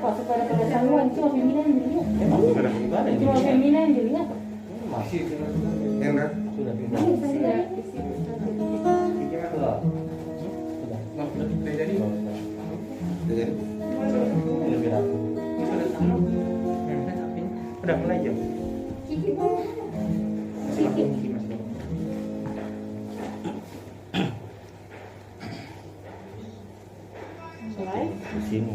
masuk pada kebiasaan cuma feminin dirinya. Emang sudah gimana ini? Cuma feminin dirinya. Masih Enak. sudah pindah. Sudah. Sudah. Sudah jadi. Jadi. Sudah pindah. Udah mulai jam. Kiki mau. Kiki. Mulai. Di sini.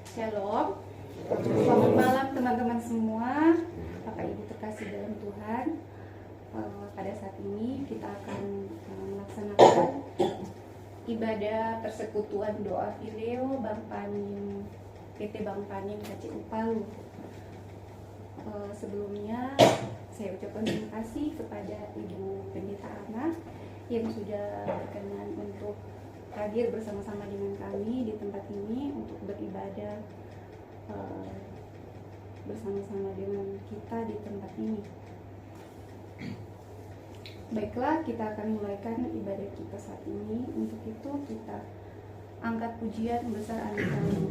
Shalom, selamat malam teman-teman semua, Bapak Ibu terkasih dalam Tuhan. Pada saat ini kita akan melaksanakan ibadah persekutuan doa Fileo Bang Panim PT Bang Panim KCU Palu. Sebelumnya saya ucapkan terima kasih kepada Ibu Pendeta Ana yang sudah berkenan untuk hadir bersama-sama dengan kami di tempat ini untuk beribadah bersama-sama dengan kita di tempat ini. Baiklah, kita akan mulaikan ibadah kita saat ini. Untuk itu kita angkat pujian besar anak kami.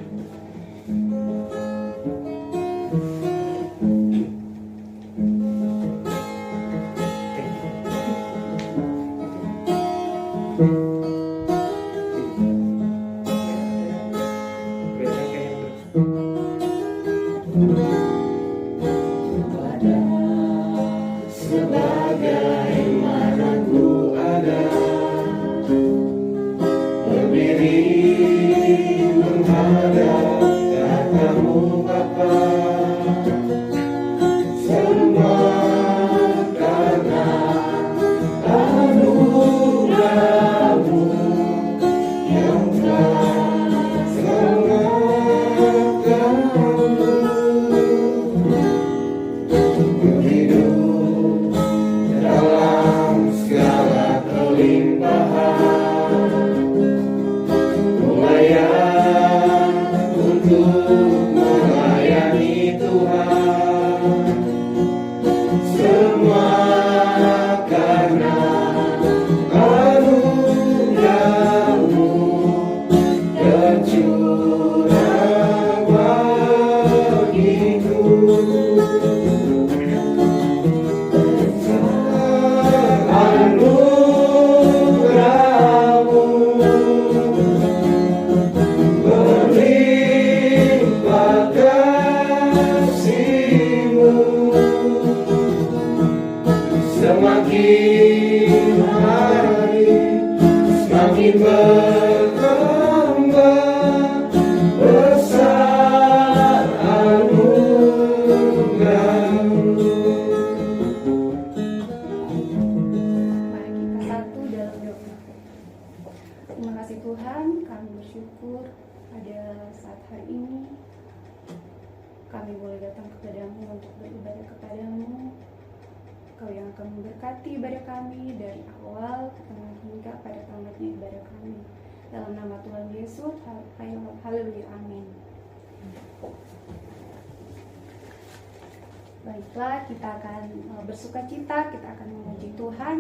Baiklah, kita akan bersuka cita, kita akan memuji Tuhan.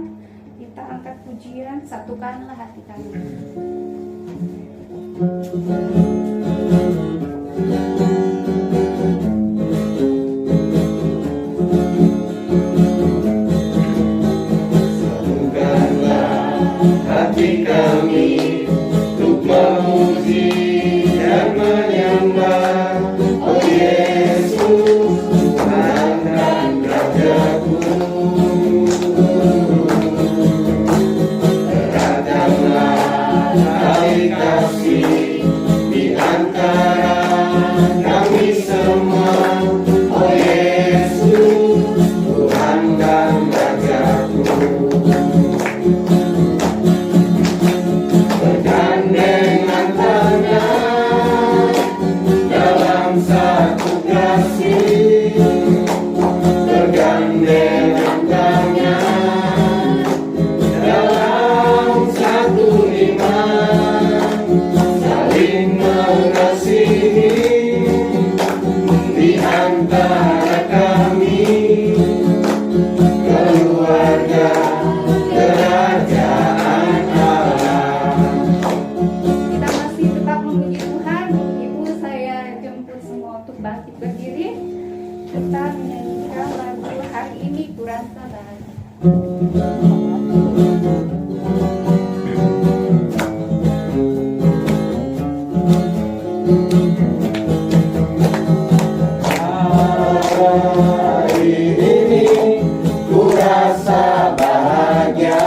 Kita angkat pujian, satukanlah hati kami. Satukanlah hati kami untuk memuji dan menyembah Oh Yesus. Kasih di menyanyikan lagu Hari Ini Kurasakan. Hari ini ku rasa bahagia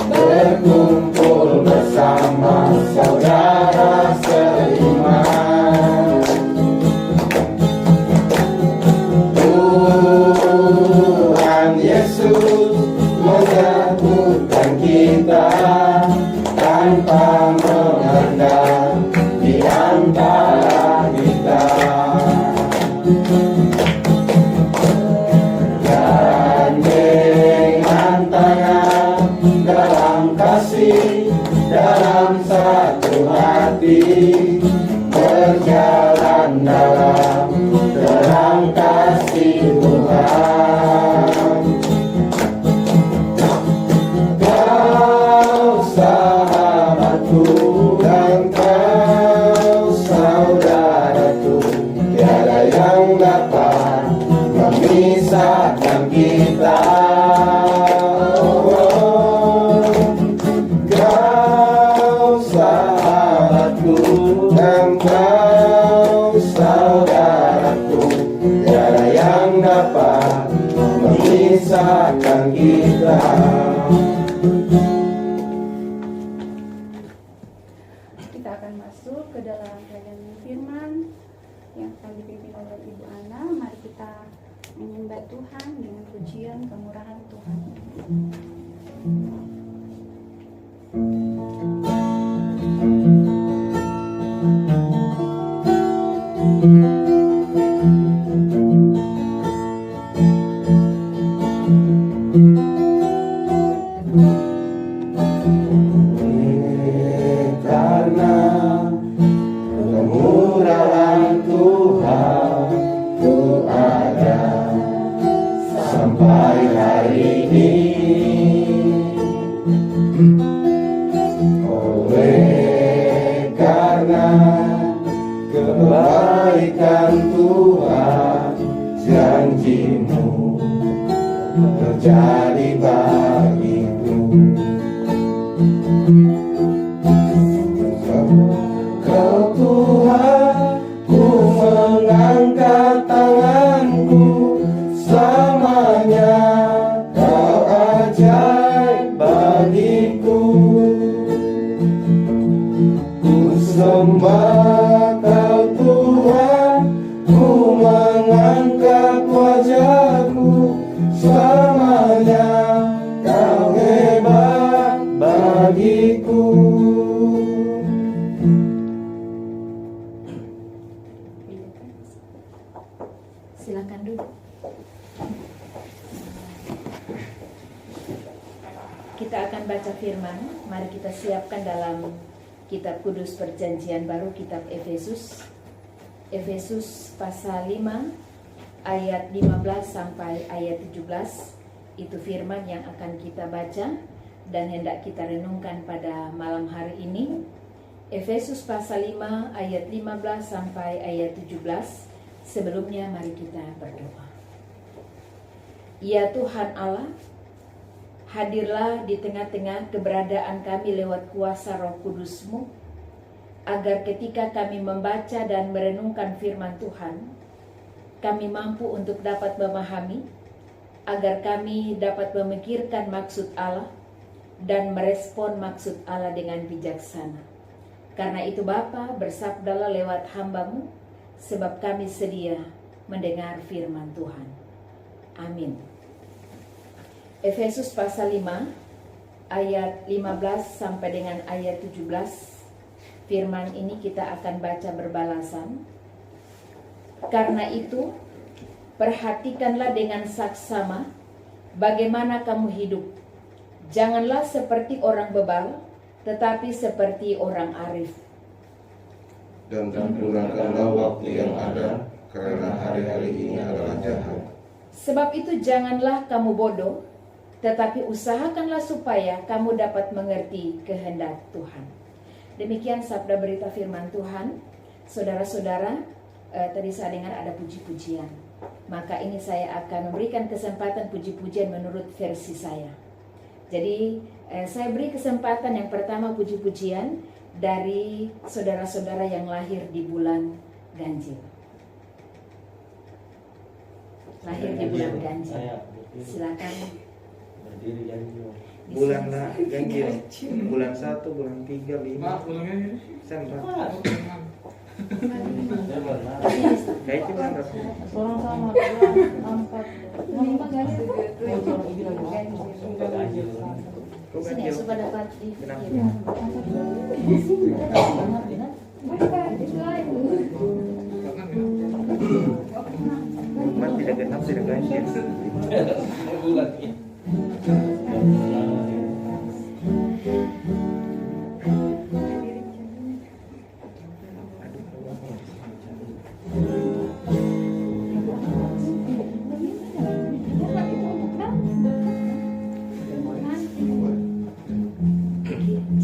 berkumpul bersama saudara seiman. Tuhan Yesus menyatukan kita tanpa mengenal di antara kita. Gandengan tangan dalam kasih, dalam satu hati, berjalan dalam terang kasih Tuhan. Kau sahabatku dan kau saudaraku, tiada yang dapat memisahkan kita. Kau sahabatku dan kau saudaraku, tiada yang dapat memisahkan kita. Kita akan masuk ke dalam rangkaian firman yang akan dipimpin oleh Ibu Ana. Mari kita menyembah Tuhan dengan pujian kemurahan Tuhan. Karena kemurahan Tuhan ku ada sampai hari ini. Oleh karena kebaikan Tuhan, janji-Mu terjadi bagiku. Kau Tuhan, ku mengangkat tanganku selamanya. Kau ajaib bagiku. Ku sembah Kau Tuhan, ku mengangkat wajahku selamanya. Kau hebat bagiku. Silakan duduk. Kita akan baca firman. Mari kita siapkan dalam Kitab Kudus Perjanjian Baru, Kitab Efesus. Efesus pasal 5 ayat 15 sampai ayat 17. Itu firman yang akan kita baca dan hendak kita renungkan pada malam hari ini. Efesus pasal 5 ayat 15 sampai ayat 17. Sebelumnya mari kita berdoa. Ya Tuhan Allah, hadirlah di tengah-tengah keberadaan kami lewat kuasa Roh Kudus-Mu, agar ketika kami membaca dan merenungkan firman Tuhan, kami mampu untuk dapat memahami, agar kami dapat memikirkan maksud Allah dan merespon maksud Allah dengan bijaksana. Karena itu Bapa, bersabdalah lewat hamba-Mu, sebab kami sedia mendengar firman Tuhan. Amin. Efesus pasal 5 ayat 15 sampai dengan ayat 17. Firman ini kita akan baca berbalasan. Karena itu, perhatikanlah dengan saksama bagaimana kamu hidup. Janganlah seperti orang bebal, tetapi seperti orang arif. Dan gunakanlah waktu yang ada, karena hari-hari ini adalah jahat. Sebab itu janganlah kamu bodoh, tetapi usahakanlah supaya kamu dapat mengerti kehendak Tuhan. Demikian sabda berita firman Tuhan. Saudara-saudara, tadi saya dengar ada puji-pujian. maka ini saya akan memberikan kesempatan puji-pujian menurut versi saya. Jadi saya beri kesempatan yang pertama puji-pujian dari saudara-saudara yang lahir di bulan Ganjil. Lahir di bulan Ganjil. Silakan. Berdiri Ganjil. Bulan Ganjil. Bulan 1, bulan 3, 5. Sampai. Kayak itu bulan berapa? Orang sama bulan 4. Lima Ganjil. Kok Sini Ganjil? supaya dapat di Kenapa? benar. Bukan tidak genap, tidak Ganjil. Bulan.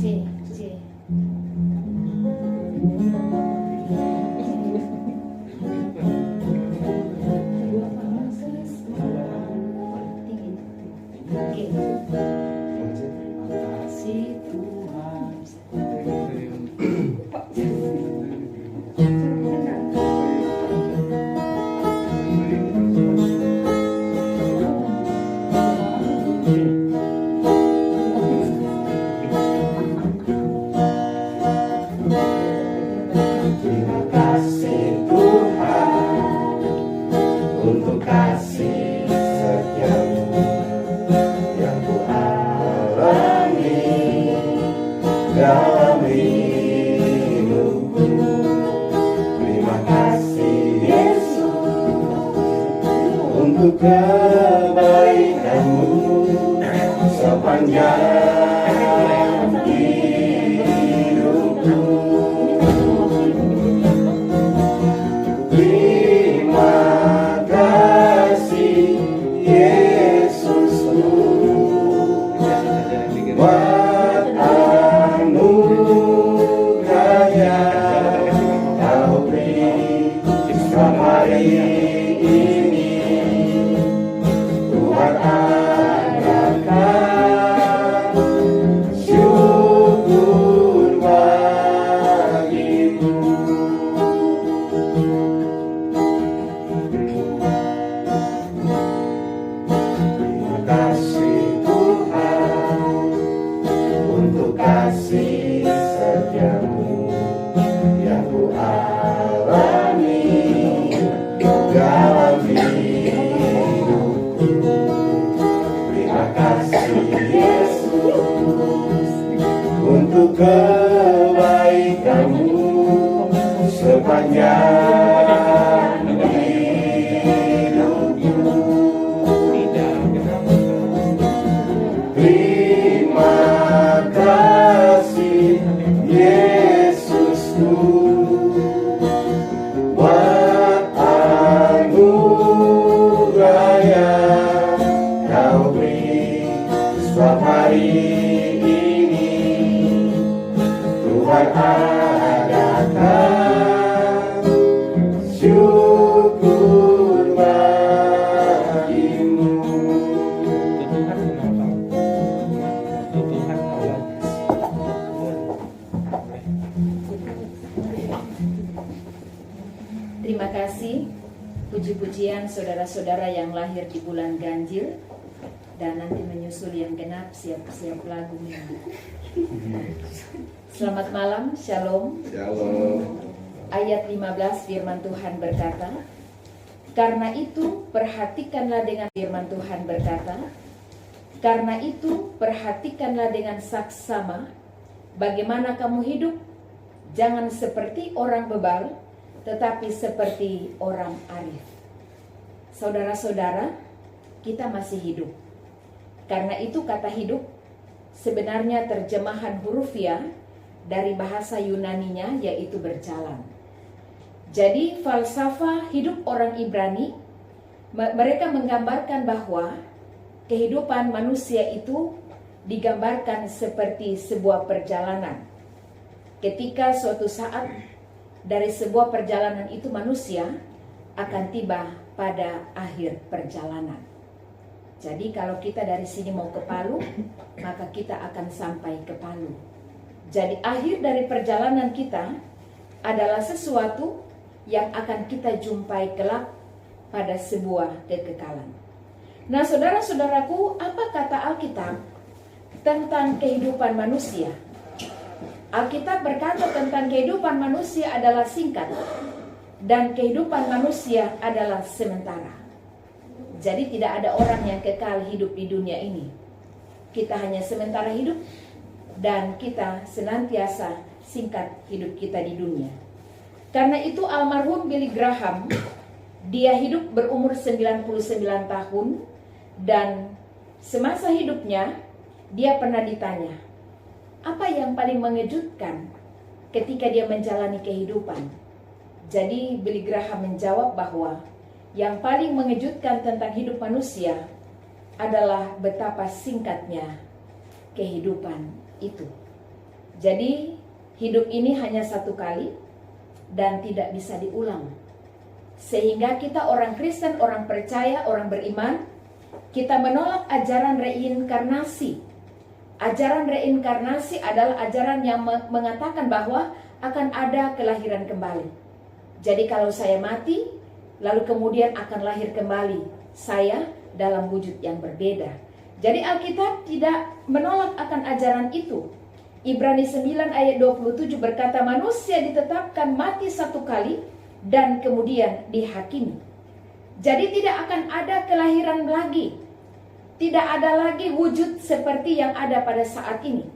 C. Kasih Tuhan. Terima kasih Tuhan untuk kasih setiamu yang ku alami dalam hidupku. Terima kasih Yesus untuk kebaikanmu sepanjang hidupku. Terima kasih Yesusku buat anugerahnya Kau beri setiap hari ini. Tuhan adakan syukur bagimu. Terima kasih Tuhan untuk kasih setiamu yang ku alami dalam hidupku. Terima kasih Yesus untuk kebaikanmu sepanjang hidupku. Terima kasih Yesusku buat anugerah yang Kau beri setiap hari ini. Tuhan adakan syukur bagimu. Terima kasih puji-pujian saudara-saudara yang lahir di bulan Ganjil, dan nanti menyusul yang genap siap-siap lagu minggu. Selamat malam, Shalom. Shalom. Ayat 15 firman Tuhan berkata, karena itu perhatikanlah dengan firman Tuhan berkata, karena itu perhatikanlah dengan saksama bagaimana kamu hidup, jangan seperti orang bebal, tetapi seperti orang arif. Saudara-saudara, kita masih hidup. Karena itu kata hidup sebenarnya terjemahan hurufiah dari bahasa Yunaninya yaitu berjalan. Jadi falsafah hidup orang Ibrani, mereka menggambarkan bahwa kehidupan manusia itu digambarkan seperti sebuah perjalanan. Ketika suatu saat dari sebuah perjalanan itu manusia akan tiba pada akhir perjalanan. Jadi kalau kita dari sini mau ke Palu, maka kita akan sampai ke Palu. Jadi akhir dari perjalanan kita adalah sesuatu yang akan kita jumpai kelak pada sebuah kekekalan. Nah, saudara-saudaraku, apa kata Alkitab tentang kehidupan manusia? Alkitab berkata tentang kehidupan manusia adalah singkat dan kehidupan manusia adalah sementara. Jadi tidak ada orang yang kekal hidup di dunia ini. Kita hanya sementara hidup dan kita senantiasa singkat hidup kita di dunia. Karena itu almarhum Billy Graham, dia hidup berumur 99 tahun dan semasa hidupnya dia pernah ditanya, apa yang paling mengejutkan ketika dia menjalani kehidupan? Jadi Billy Graham menjawab bahwa yang paling mengejutkan tentang hidup manusia adalah betapa singkatnya kehidupan itu. Jadi hidup ini hanya satu kali dan tidak bisa diulang. Sehingga kita orang Kristen, orang percaya, orang beriman, kita menolak ajaran reinkarnasi. Ajaran reinkarnasi adalah ajaran yang mengatakan bahwa akan ada kelahiran kembali. Jadi kalau saya mati, lalu kemudian akan lahir kembali saya dalam wujud yang berbeda. Jadi Alkitab tidak menolak akan ajaran itu. Ibrani 9 ayat 27 berkata manusia ditetapkan mati satu kali dan kemudian dihakimi. Jadi tidak akan ada kelahiran lagi. Tidak ada lagi wujud seperti yang ada pada saat ini.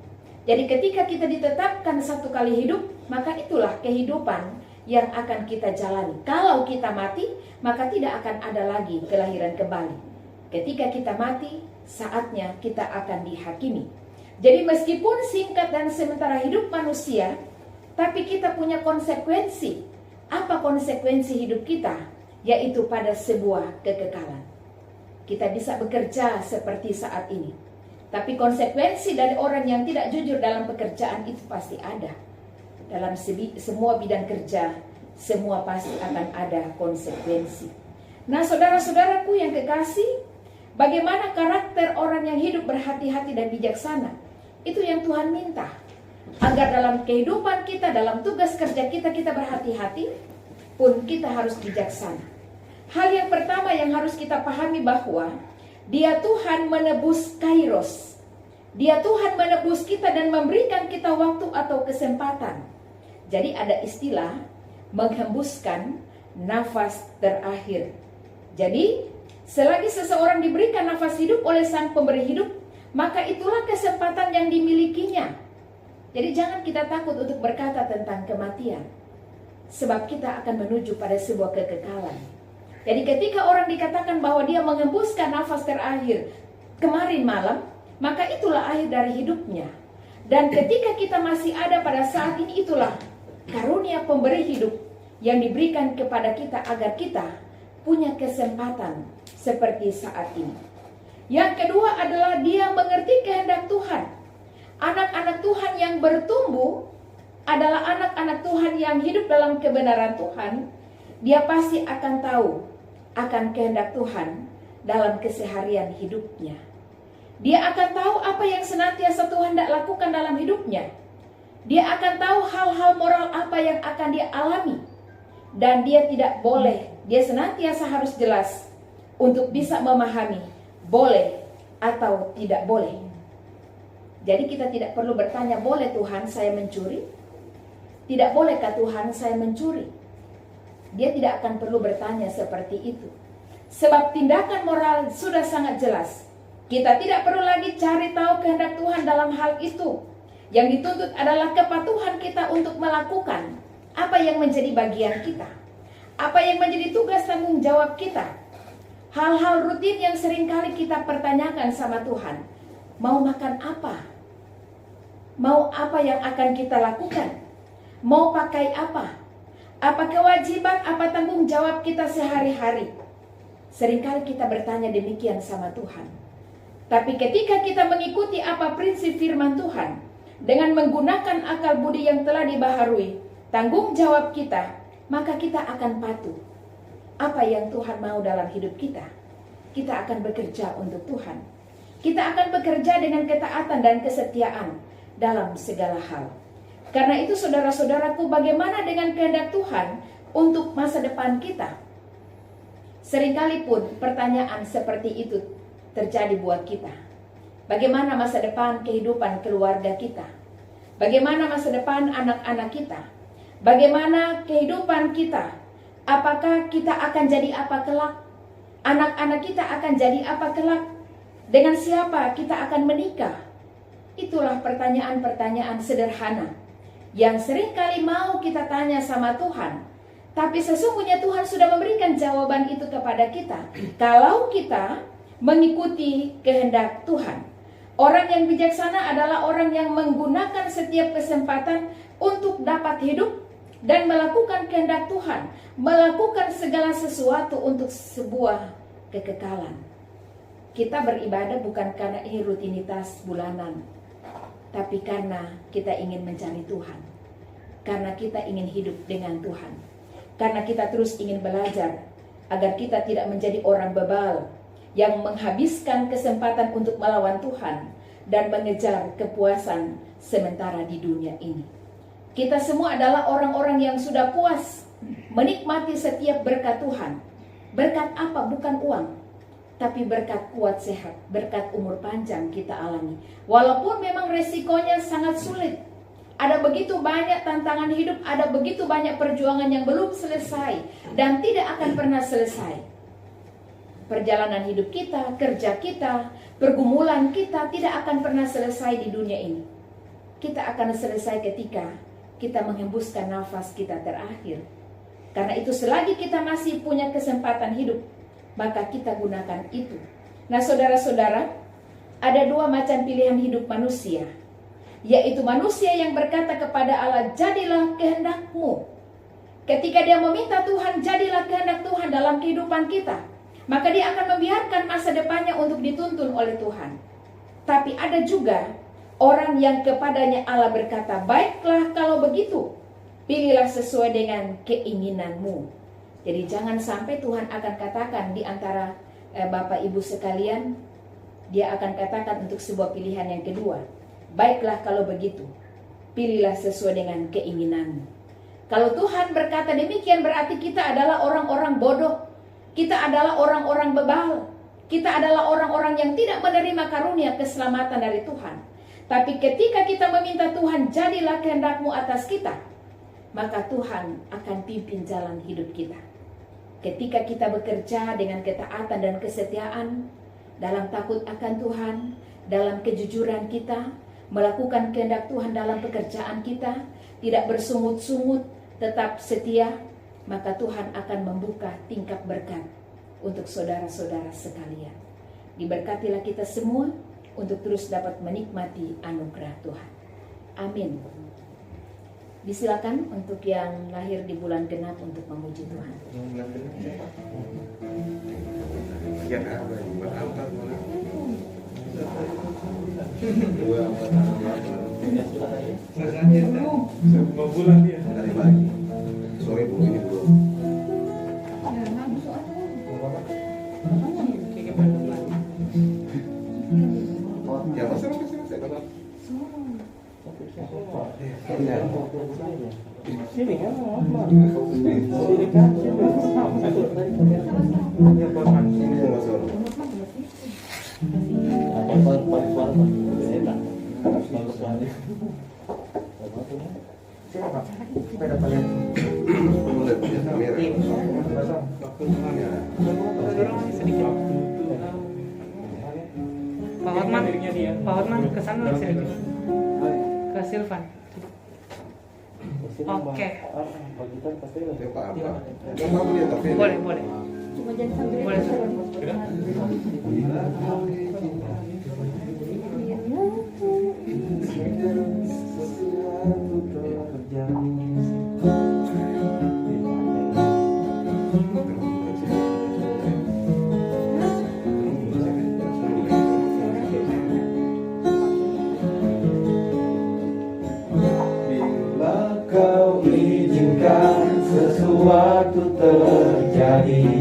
Jadi ketika kita ditetapkan satu kali hidup, maka itulah kehidupan yang akan kita jalani. Kalau kita mati, maka tidak akan ada lagi kelahiran kembali. Ketika kita mati, saatnya kita akan dihakimi. Jadi meskipun singkat dan sementara hidup manusia, tapi kita punya konsekuensi. Apa konsekuensi hidup kita? Yaitu pada sebuah kekekalan. Kita bisa bekerja seperti saat ini, tapi konsekuensi dari orang yang tidak jujur dalam pekerjaan itu pasti ada. Dalam semua bidang kerja, semua pasti akan ada konsekuensi. Nah, saudara-saudaraku yang kekasih, bagaimana karakter orang yang hidup berhati-hati dan bijaksana? Itu yang Tuhan minta. Agar dalam kehidupan kita, dalam tugas kerja kita, kita berhati-hati, pun kita harus bijaksana. Hal yang pertama yang harus kita pahami bahwa Dia Tuhan menebus kairos. Dia Tuhan menebus kita dan memberikan kita waktu atau kesempatan. Jadi ada istilah menghembuskan nafas terakhir. Jadi selagi seseorang diberikan nafas hidup oleh Sang Pemberi hidup, maka itulah kesempatan yang dimilikinya. Jadi jangan kita takut untuk berkata tentang kematian, sebab kita akan menuju pada sebuah kekekalan. Jadi ketika orang dikatakan bahwa dia menghembuskan nafas terakhir kemarin malam, maka itulah akhir dari hidupnya. Dan ketika kita masih ada pada saat ini, itulah karunia pemberi hidup yang diberikan kepada kita agar kita punya kesempatan seperti saat ini. Yang kedua adalah dia mengerti kehendak Tuhan. Anak-anak Tuhan yang bertumbuh adalah anak-anak Tuhan yang hidup dalam kebenaran Tuhan. Dia pasti akan tahu akan kehendak Tuhan dalam keseharian hidupnya. Dia akan tahu apa yang senantiasa Tuhan tidak lakukan dalam hidupnya. Dia akan tahu hal-hal moral apa yang akan dia alami. Dan dia tidak boleh, dia senantiasa harus jelas untuk bisa memahami boleh atau tidak boleh. Jadi kita tidak perlu bertanya, boleh Tuhan saya mencuri? Tidak bolehkah Tuhan saya mencuri? Dia tidak akan perlu bertanya seperti itu. Sebab tindakan moral sudah sangat jelas. Kita tidak perlu lagi cari tahu kehendak Tuhan dalam hal itu. Yang dituntut adalah kepatuhan kita untuk melakukan apa yang menjadi bagian kita. Apa yang menjadi tugas tanggung jawab kita. Hal-hal rutin yang seringkali kita pertanyakan sama Tuhan. Mau makan apa? Mau apa yang akan kita lakukan? Mau pakai apa? Apa kewajiban, apa tanggung jawab kita sehari-hari? Seringkali kita bertanya demikian sama Tuhan. Tapi ketika kita mengikuti apa prinsip firman Tuhan, dengan menggunakan akal budi yang telah dibaharui, tanggung jawab kita, maka kita akan patuh. apa yang Tuhan mau dalam hidup kita, kita akan bekerja untuk Tuhan. Kita akan bekerja dengan ketaatan dan kesetiaan dalam segala hal. Karena itu saudara-saudaraku, bagaimana dengan kehendak Tuhan untuk masa depan kita? Seringkali pun pertanyaan seperti itu terjadi buat kita. Bagaimana masa depan kehidupan keluarga kita? Bagaimana masa depan anak-anak kita? Bagaimana kehidupan kita? Apakah kita akan jadi apa kelak? Anak-anak kita akan jadi apa kelak? Dengan siapa kita akan menikah? Itulah pertanyaan-pertanyaan sederhana yang seringkali mau kita tanya sama Tuhan. Tapi sesungguhnya Tuhan sudah memberikan jawaban itu kepada kita kalau kita mengikuti kehendak Tuhan. Orang yang bijaksana adalah orang yang menggunakan setiap kesempatan untuk dapat hidup dan melakukan kehendak Tuhan, melakukan segala sesuatu untuk sebuah kekekalan. Kita beribadah bukan karena ini rutinitas bulanan, tapi karena kita ingin mencari Tuhan, karena kita ingin hidup dengan Tuhan, karena kita terus ingin belajar agar kita tidak menjadi orang bebal yang menghabiskan kesempatan untuk melawan Tuhan dan mengejar kepuasan sementara di dunia ini. Kita semua adalah orang-orang yang sudah puas menikmati setiap berkat Tuhan. Berkat apa? Bukan uang, tapi berkat kuat sehat, berkat umur panjang kita alami. Walaupun memang resikonya sangat sulit. Ada begitu banyak tantangan hidup, ada begitu banyak perjuangan yang belum selesai dan tidak akan pernah selesai. Perjalanan hidup kita, kerja kita, pergumulan kita tidak akan pernah selesai di dunia ini. Kita akan selesai ketika kita menghembuskan nafas kita terakhir. Karena itu selagi kita masih punya kesempatan hidup, maka kita gunakan itu. Nah saudara-saudara, ada dua macam pilihan hidup manusia, yaitu manusia yang berkata kepada Allah, jadilah kehendak-Mu. Ketika dia meminta Tuhan, jadilah kehendak Tuhan dalam kehidupan kita, maka dia akan membiarkan masa depannya untuk dituntun oleh Tuhan. Tapi ada juga orang yang kepadanya Allah berkata, baiklah kalau begitu, pilihlah sesuai dengan keinginanmu. Jadi jangan sampai Tuhan akan katakan di antara Bapak Ibu sekalian, dia akan katakan untuk sebuah pilihan yang kedua, baiklah kalau begitu, pilihlah sesuai dengan keinginanmu. Kalau Tuhan berkata demikian, berarti kita adalah orang-orang bodoh. Kita adalah orang-orang bebal. Kita adalah orang-orang yang tidak menerima karunia keselamatan dari Tuhan. Tapi ketika kita meminta Tuhan, jadilah kehendak-Mu atas kita, maka Tuhan akan pimpin jalan hidup kita. Ketika kita bekerja dengan ketaatan dan kesetiaan, dalam takut akan Tuhan, dalam kejujuran kita, melakukan kehendak Tuhan dalam pekerjaan kita, tidak bersungut-sungut, tetap setia, maka Tuhan akan membuka tingkap berkat untuk saudara-saudara sekalian. Diberkatilah kita semua untuk terus dapat menikmati anugerah Tuhan. Amin. Disilakan untuk yang lahir di bulan genap untuk memuji Tuhan. Ya, buat apa? 5 bulan dia. Dari pagi. Sore belum ini belum. Ya masih. Sini kan, sini kan, Ya Pak, ini yang masuk. Sepeda paling Mulai punya kamera. Ya. sedikit. Pak Hotman ke sana sedikit. Ke Silvan. Oke. Ya Pak apa? Yang mau lihat tapi. Boleh. Cuma jangan sampai Boleh. Bila kau izinkan sesuatu terjadi,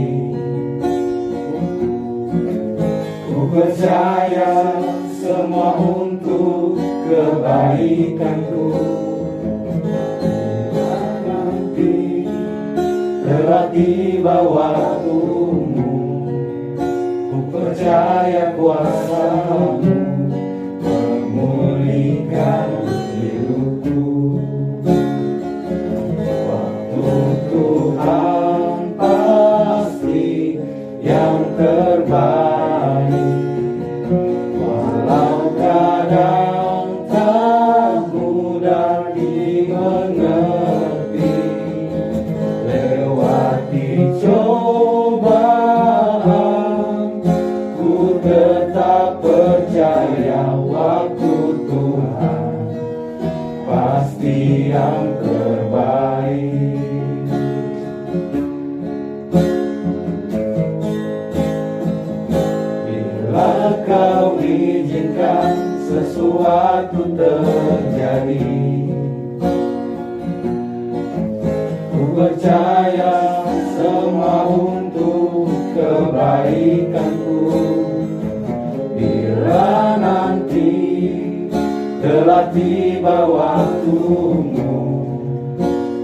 percaya semua untuk kebaikanku. Nanti telah tiba waktumu, ku percaya kuasa-Mu memulihkan hidupku. Waktu Tuhan pasti yang terbaik, walau kadang tak mudah dimengerti. Lewati cobaan, ku tetap percaya waktu Tuhan pasti yang terbaik. Bila Kau izinkan sesuatu terjadi, ku percaya semua untuk kebaikanku. Bila nanti telah tiba waktumu,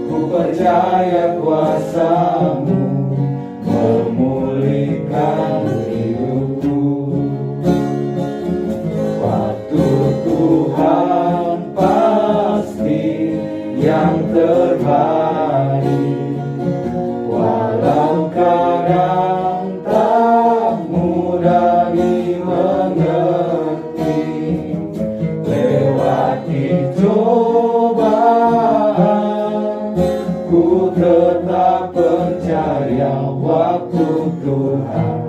ku percaya kuasa-Mu memulihkan hidupku. Waktu Tuhan pasti yang terbaik, walau kadang tak mudah dimengerti. Lewati cobaan, ku tetap percaya waktu Tuhan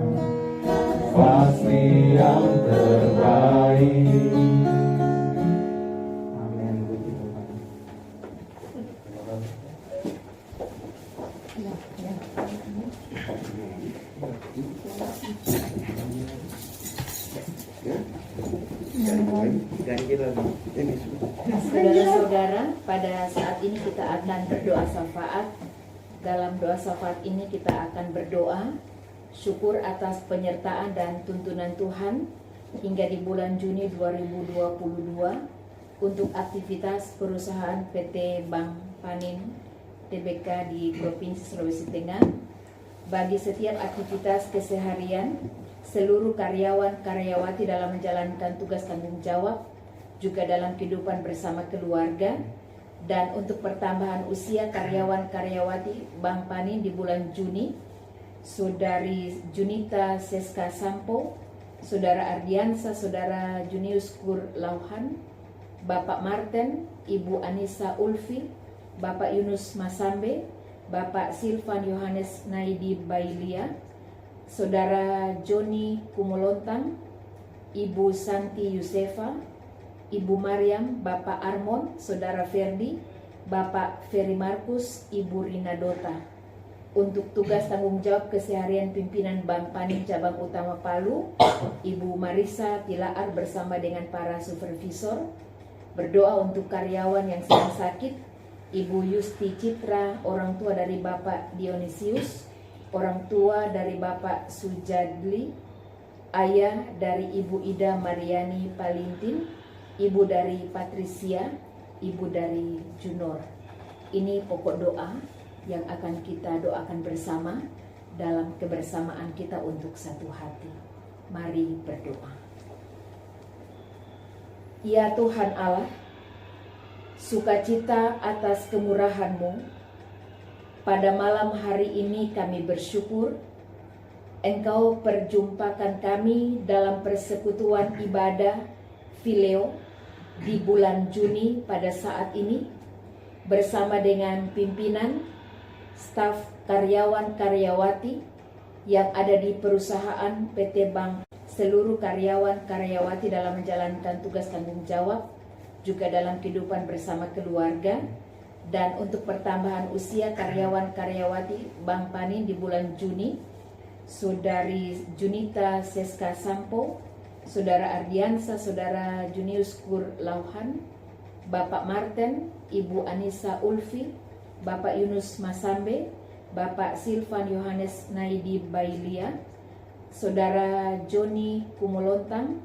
pasti yang terbaik. Amin. Puji Tuhan. Ganti lagi. Ini sudah. Saudara-saudara, pada saat ini kita akan berdoa syafaat. Dalam doa syafaat ini kita akan berdoa syukur atas penyertaan dan tuntunan Tuhan hingga di bulan Juni 2022 untuk aktivitas perusahaan PT Bank Panin Tbk di Provinsi Sulawesi Tengah. Bagi setiap aktivitas keseharian, seluruh karyawan-karyawati dalam menjalankan tugas tanggung jawab, juga dalam kehidupan bersama keluarga, dan untuk pertambahan usia karyawan-karyawati Bank Panin di bulan Juni, Saudari Junita Seska Sampo, Saudara Ardiansa, Saudara Junius Kur Lauhan, Bapak Martin, Ibu Anissa Ulfi, Bapak Yunus Masambe, Bapak Silvan Yohanes Naidi Bailia, Saudara Joni Kumolontang, Ibu Santi Yusefa, Ibu Mariam, Bapak Armon, Saudara Ferdi, Bapak Ferry Markus, Ibu Rina Dota. Untuk tugas tanggung jawab keseharian pimpinan Bank Panin Cabang Utama Palu, Ibu Marisa Tilaar bersama dengan para supervisor. Berdoa untuk karyawan yang sedang sakit, Ibu Yusti Citra, orang tua dari Bapak Dionisius, orang tua dari Bapak Sujadli, ayah dari Ibu Ida Mariani Palintin, ibu dari Patricia, ibu dari Junor. Ini pokok doa yang akan kita doakan bersama dalam kebersamaan kita untuk satu hati. Mari berdoa. Ya Tuhan Allah, sukacita atas kemurahan-Mu, pada malam hari ini kami bersyukur Engkau perjumpakan kami dalam persekutuan ibadah Fileo di bulan Juni pada saat ini bersama dengan pimpinan, staf, karyawan-karyawati yang ada di perusahaan PT Bank, seluruh karyawan-karyawati dalam menjalankan tugas tanggung jawab, juga dalam kehidupan bersama keluarga, dan untuk pertambahan usia karyawan-karyawati Bank Panin di bulan Juni, Saudari Junita Seska Sampo, Saudara Ardiansa, Saudara Junius Kur Lauhan, Bapak Martin, Ibu Anissa Ulfi, Bapak Yunus Masambe, Bapak Silvan Yohanes Naidi Bailia, Saudara Joni Kumolontang,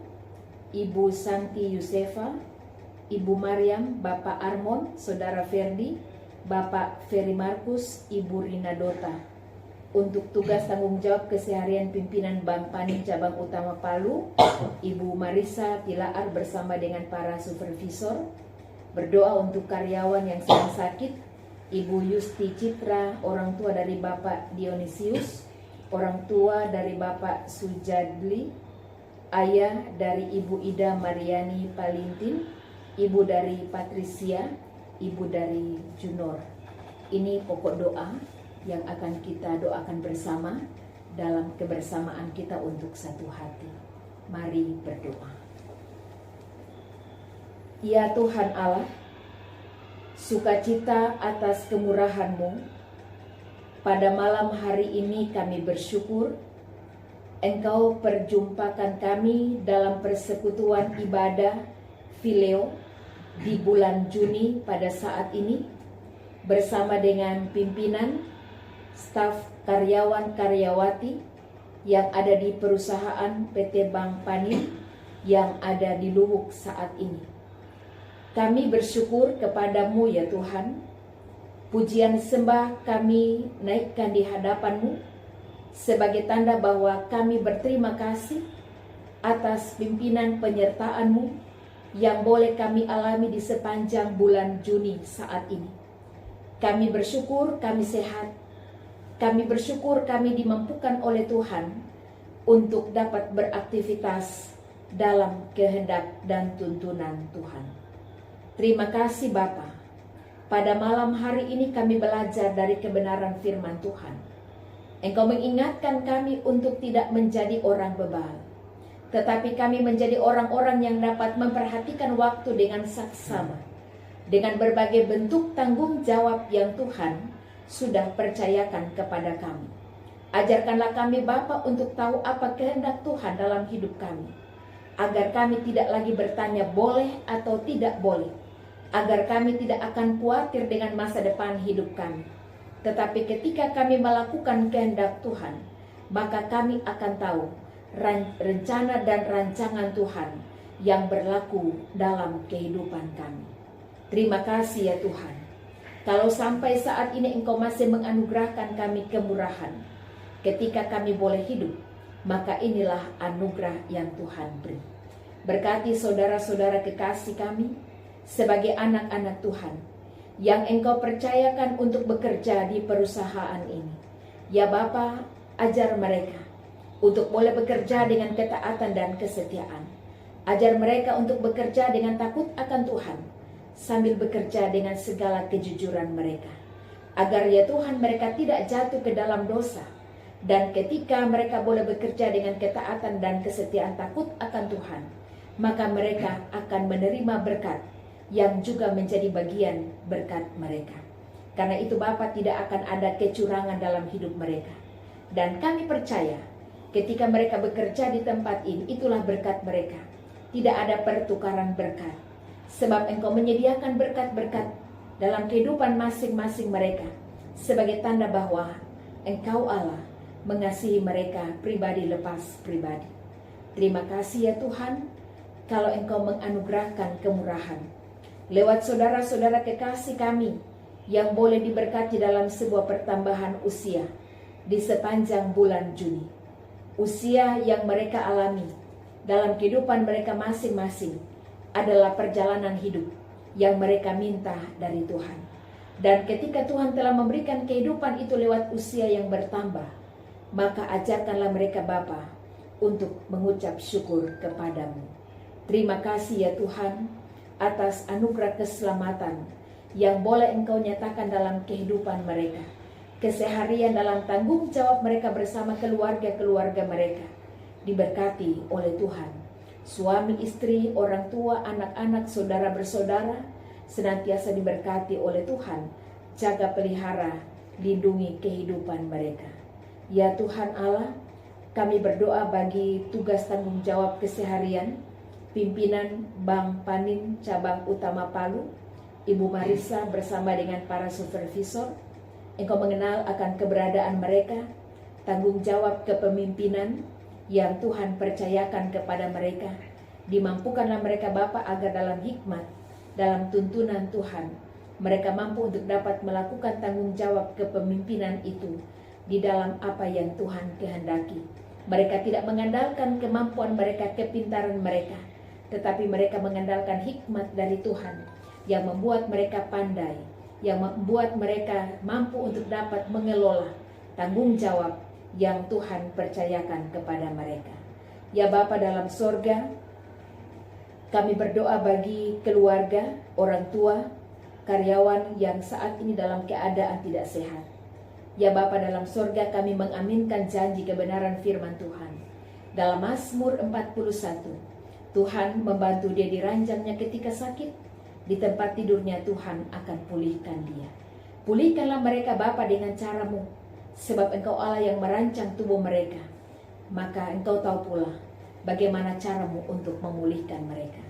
Ibu Santi Yusefa, Ibu Mariam, Bapak Armon, Saudara Ferdi, Bapak Ferry Markus, Ibu Rina Dota. Untuk tugas tanggung jawab keseharian pimpinan Bank Panin Cabang Utama Palu, Ibu Marisa Tilaar bersama dengan para supervisor. Berdoa untuk karyawan yang sedang sakit, Ibu Yusti Citra, orang tua dari Bapak Dionisius, orang tua dari Bapak Sujadli, ayah dari Ibu Ida Mariani Palintin, ibu dari Patricia, ibu dari Junor. Ini pokok doa yang akan kita doakan bersama dalam kebersamaan kita untuk satu hati. Mari berdoa. Ya Tuhan Allah, sukacita atas kemurahan-Mu, pada malam hari ini kami bersyukur Engkau perjumpakan kami dalam persekutuan ibadah Fileo di bulan Juni pada saat ini bersama dengan pimpinan, staf, karyawan-karyawati yang ada di perusahaan PT Bank Panin yang ada di Luwuk saat ini. Kami bersyukur kepadamu ya Tuhan. Pujian sembah kami naikkan di hadapan-Mu sebagai tanda bahwa kami berterima kasih atas pimpinan penyertaan-Mu yang boleh kami alami di sepanjang bulan Juni saat ini. Kami bersyukur kami sehat. Kami bersyukur kami dimampukan oleh Tuhan untuk dapat beraktivitas dalam kehendak dan tuntunan Tuhan. Terima kasih Bapa. Pada malam hari ini kami belajar dari kebenaran firman Tuhan. Engkau mengingatkan kami untuk tidak menjadi orang bebal, tetapi kami menjadi orang-orang yang dapat memperhatikan waktu dengan saksama, dengan berbagai bentuk tanggung jawab yang Tuhan sudah percayakan kepada kami. Ajarkanlah kami Bapa untuk tahu apa kehendak Tuhan dalam hidup kami, agar kami tidak lagi bertanya boleh atau tidak boleh, agar kami tidak akan khawatir dengan masa depan hidup kami. Tetapi ketika kami melakukan kehendak Tuhan, maka kami akan tahu rencana dan rancangan Tuhan yang berlaku dalam kehidupan kami. Terima kasih ya Tuhan. Kalau sampai saat ini Engkau masih menganugerahkan kami kemurahan ketika kami boleh hidup, maka inilah anugerah yang Tuhan beri. Berkati saudara-saudara kekasih kami sebagai anak-anak Tuhan yang Engkau percayakan untuk bekerja di perusahaan ini. Ya Bapa, ajar mereka untuk boleh bekerja dengan ketaatan dan kesetiaan. Ajar mereka untuk bekerja dengan takut akan Tuhan, sambil bekerja dengan segala kejujuran mereka. Agar ya Tuhan mereka tidak jatuh ke dalam dosa. Dan ketika mereka boleh bekerja dengan ketaatan dan kesetiaan takut akan Tuhan, maka mereka akan menerima berkat yang juga menjadi bagian berkat mereka. Karena itu Bapa, tidak akan ada kecurangan dalam hidup mereka. Dan kami percaya ketika mereka bekerja di tempat ini, itulah berkat mereka. Tidak ada pertukaran berkat. Sebab Engkau menyediakan berkat-berkat dalam kehidupan masing-masing mereka sebagai tanda bahwa Engkau Allah mengasihi mereka pribadi lepas pribadi. Terima kasih ya Tuhan, kalau Engkau menganugerahkan kemurahan lewat saudara-saudara kekasih kami yang boleh diberkati dalam sebuah pertambahan usia di sepanjang bulan Juni. Usia yang mereka alami dalam kehidupan mereka masing-masing adalah perjalanan hidup yang mereka minta dari Tuhan. Dan ketika Tuhan telah memberikan kehidupan itu lewat usia yang bertambah, maka ajarkanlah mereka Bapa untuk mengucap syukur kepadamu. Terima kasih ya Tuhan atas anugerah keselamatan yang boleh Engkau nyatakan dalam kehidupan mereka. Keseharian dalam tanggung jawab mereka bersama keluarga-keluarga mereka diberkati oleh Tuhan. Suami, istri, orang tua, anak-anak, saudara bersaudara senantiasa diberkati oleh Tuhan. Jaga pelihara, lindungi kehidupan mereka. Ya Tuhan Allah, kami berdoa bagi tugas tanggung jawab keseharian pimpinan Bank Panin Cabang Utama Palu, Ibu Marisa bersama dengan para supervisor. Engkau mengenal akan keberadaan mereka, tanggung jawab kepemimpinan, yang Tuhan percayakan kepada mereka. Dimampukanlah mereka Bapa agar dalam hikmat, dalam tuntunan Tuhan, mereka mampu untuk dapat melakukan tanggung jawab kepemimpinan itu di dalam apa yang Tuhan kehendaki. Mereka tidak mengandalkan kemampuan mereka, kepintaran mereka, tetapi mereka mengandalkan hikmat dari Tuhan yang membuat mereka pandai, yang membuat mereka mampu untuk dapat mengelola tanggung jawab yang Tuhan percayakan kepada mereka. Ya Bapa dalam sorga, kami berdoa bagi keluarga, orang tua, karyawan yang saat ini dalam keadaan tidak sehat. Ya Bapa dalam sorga, kami mengaminkan janji kebenaran firman Tuhan. Dalam Mazmur 41, Tuhan membantu dia di ranjangnya ketika sakit. Di tempat tidurnya Tuhan akan pulihkan dia. Pulihkanlah mereka Bapa dengan caramu, sebab Engkau Allah yang merancang tubuh mereka. Maka Engkau tahu pula bagaimana caramu untuk memulihkan mereka.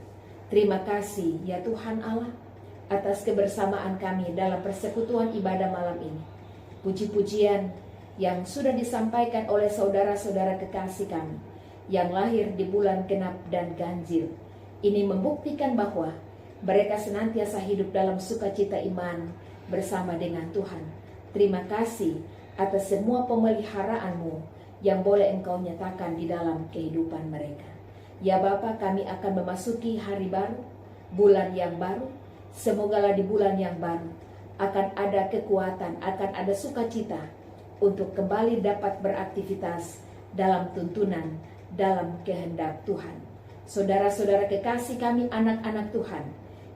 Terima kasih ya Tuhan Allah atas kebersamaan kami dalam persekutuan ibadah malam ini. Puji-pujian yang sudah disampaikan oleh saudara-saudara kekasih kami yang lahir di bulan genap dan ganjil ini membuktikan bahwa mereka senantiasa hidup dalam sukacita iman bersama dengan Tuhan. Terima kasih atas semua pemeliharaanmu yang boleh Engkau nyatakan di dalam kehidupan mereka. Ya Bapa, kami akan memasuki hari baru, bulan yang baru. Semogalah di bulan yang baru akan ada kekuatan, akan ada sukacita untuk kembali dapat beraktivitas dalam tuntunan, dalam kehendak Tuhan. Saudara-saudara kekasih kami, anak-anak Tuhan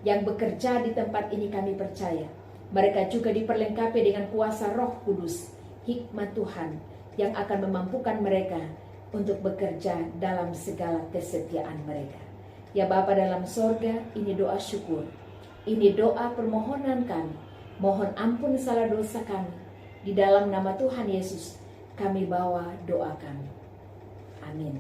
yang bekerja di tempat ini, kami percaya mereka juga diperlengkapi dengan kuasa Roh Kudus, hikmat Tuhan yang akan memampukan mereka untuk bekerja dalam segala kesetiaan mereka. Ya Bapa dalam sorga, ini doa syukur, ini doa permohonan kami. Mohon ampun salah dosa kami. Di dalam nama Tuhan Yesus kami bawa doa kami. Amin.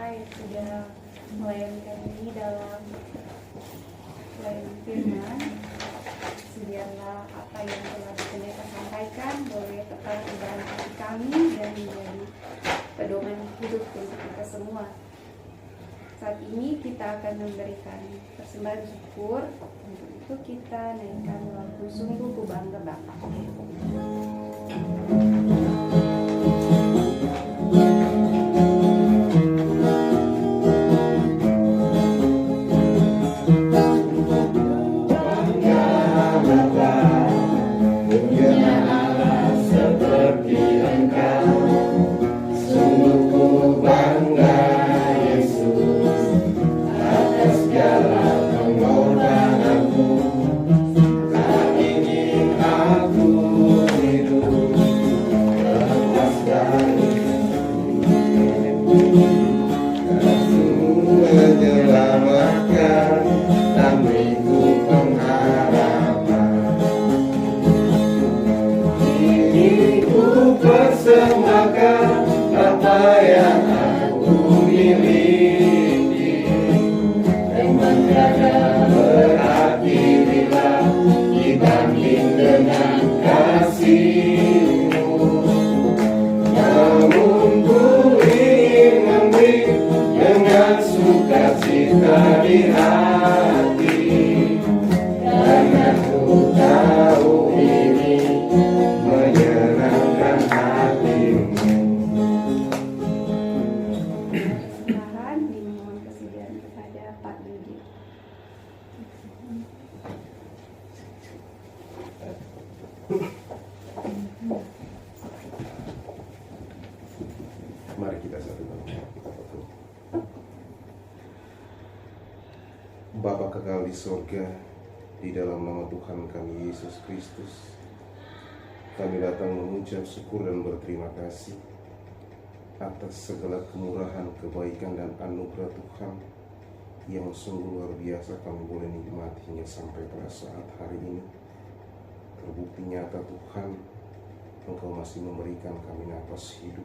Yang sudah melayani kami dalam pelayanan firman. Biarlah apa yang telah pendeta sampaikan boleh tetap di dalam hati kami dan menjadi pedoman hidup untuk kita semua. Saat ini kita akan memberikan persembahan syukur. Untuk itu kita naikkan lagu Sungguh Ku Bangga Bapa. Mari kita satukan kita berdoa. Bapa kekal di sorga, di dalam nama Tuhan kami Yesus Kristus, kami datang mengucap syukur dan berterima kasih atas segala kemurahan, kebaikan dan anugerah Tuhan yang sungguh luar biasa kami boleh nikmatinya sampai pada saat hari ini. Terbukti nyata Tuhan, Engkau masih memberikan kami nafas hidup,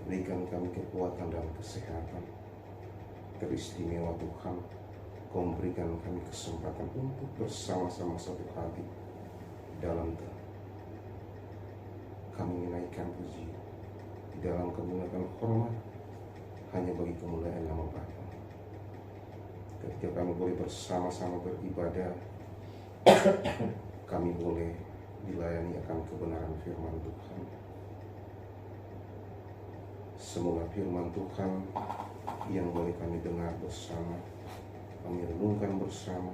berikan kami kekuatan dan kesehatan. Teristimewa Tuhan, Kau memberikan kami kesempatan untuk bersama-sama satu hati dalam kami menaikkan puji, di dalam kemuliaan hormat hanya bagi kemuliaan nama Bapa. Ketika kami boleh bersama-sama beribadah, kami boleh dilayani akan kebenaran firman Tuhan. Semoga firman Tuhan yang boleh kami dengar bersama, kami renungkan bersama,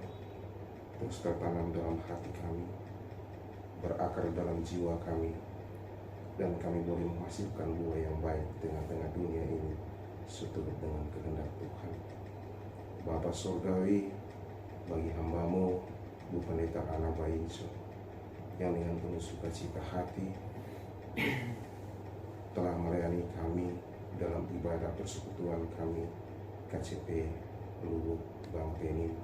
terus tertanam dalam hati kami, berakar dalam jiwa kami, dan kami boleh menghasilkan buah yang baik di tengah-tengah dunia ini seturut dengan kehendak Tuhan. Bapa Surgawi, bagi hamba-Mu Bu Pendeta Ana Bainso, yang dengan penuh sukacita hati telah melayani kami dalam ibadah persekutuan kami KCP Lubuk Bang Penin.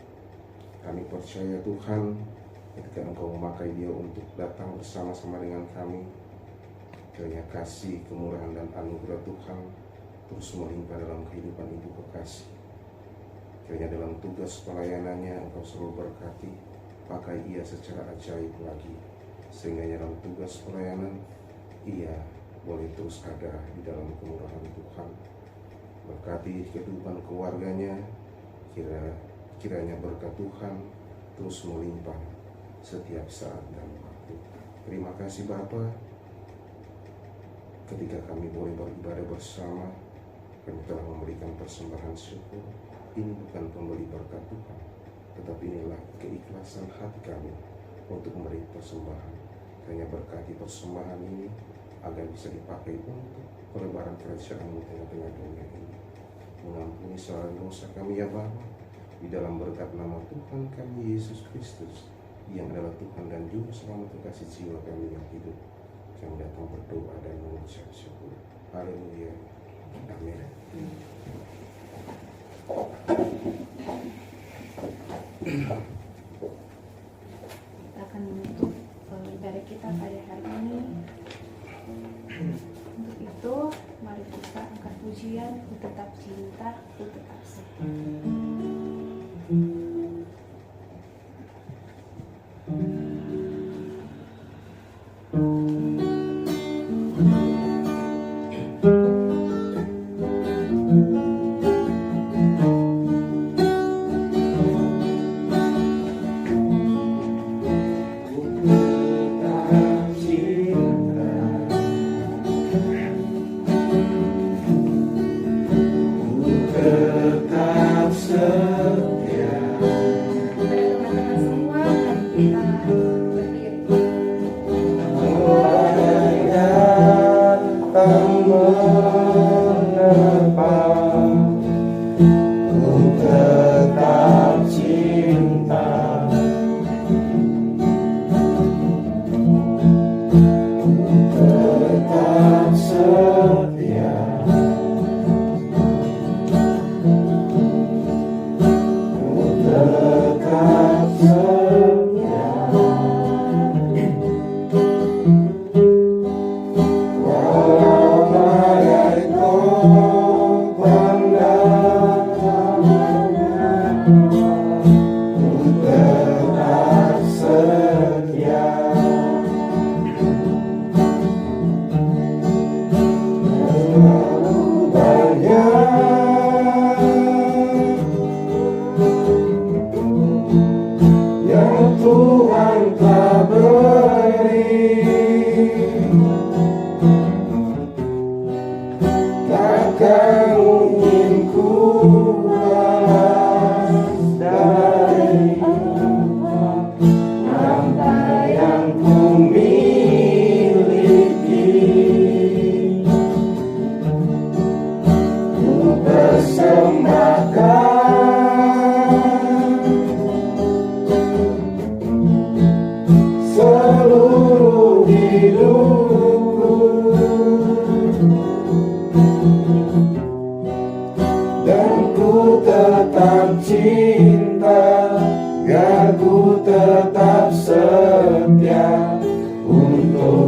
Kami percaya Tuhan, ketika Engkau memakai dia untuk datang bersama-sama dengan kami, kiranya kasih, kemurahan dan anugerah Tuhan terus melimpah dalam kehidupan Ibu kekasih. Kiranya dalam tugas pelayanannya Engkau selalu berkati, pakai ia secara ajaib lagi, sehingga dalam tugas pelayanan ia boleh terus ada di dalam kemurahan Tuhan. Berkati kehidupan keluarganya, kiranya berkat Tuhan terus melimpah setiap saat dan waktu. Terima kasih Bapa, ketika kami boleh beribadah bersama, kami telah memberikan persembahan syukur. Ini bukan pembeli berkat Tuhan, tetapi inilah keikhlasan hati kami untuk memberi persembahan. Hanya berkati persembahan ini agar bisa dipakai untuk pelebaran kerajaan-Mu tengah-tengah dunia ini. Mengampuni segala dosa kami ya Bapa, di dalam berkat nama Tuhan kami Yesus Kristus, yang adalah Tuhan dan Juru Selamat kekasih jiwa kami yang hidup. Kami datang berdoa dan mengucap syukur. Haleluya. Amin. Kita akan menutup ibadah kita pada hari ini. Untuk itu, mari kita angkat pujian, Ku Tetap Cinta, Ku Tetap Setia.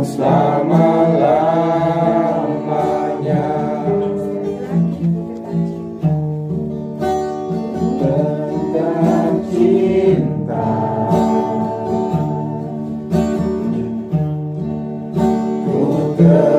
selama-lamanya. Sekali lagi ku tetap cinta. Tetap cinta.